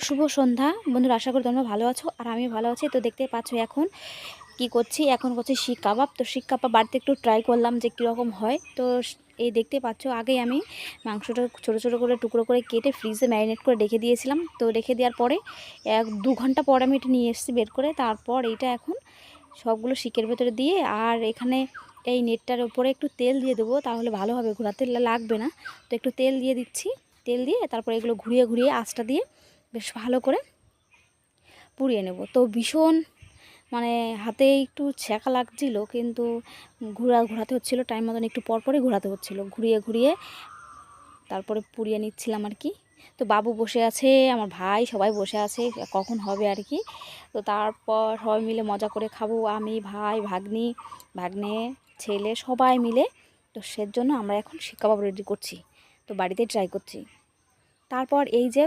শুভ সন্ধ্যা বন্ধুরা, আশা করি তোমরা ভালো আছো আর আমি ভালো আছি। তো দেখতে পাচ্ছ এখন কি করছি, এখন করছি শিক কাবাব। তো শিক কাবাব বাড়িতে একটু ট্রাই করলাম যে কীরকম হয়। তো এই দেখতে পাচ্ছ আগেই আমি মাংসটা ছোটো ছোটো করে টুকরো করে কেটে ফ্রিজে ম্যারিনেট করে রেখে দিয়েছিলাম। তো রেখে দেওয়ার পরে 1-2 ঘন্টা পর আমি এটা নিয়ে এসেছি বের করে। তারপর এইটা এখন সবগুলো শিকের ভেতরে দিয়ে, আর এখানে এই নেটটার উপরে একটু তেল দিয়ে দেবো, তাহলে ভালো হবে, ঘোরাতে লাগবে না। তো একটু তেল দিয়ে দিচ্ছি। তেল দিয়ে তারপর এগুলো ঘুরিয়ে ঘুরিয়ে আঁচটা দিয়ে বেশ ভালো করে পুড়িয়ে নেব। তো ভীষণ হাতে একটু ছ্যাঁকা লাগছিল, কিন্তু ঘোরাতে হচ্ছিলো, টাইম মতন একটু পরপরই ঘোরাতে হচ্ছিলো, ঘুরিয়ে ঘুরিয়ে তারপরে পুড়িয়ে নিচ্ছিলাম আর কি। তো বাবু বসে আছে, আমার ভাই, সবাই বসে আছে কখন হবে আর কি। তো তারপর সবাই মিলে মজা করে খাবো, আমি, ভাই, ভাগ্নে, ছেলে সবাই মিলে। তো সেজন্য আমরা এখন শিক কাবাব রেডি করছি, তো বাড়িতেই ট্রাই করছি। তারপর এই যে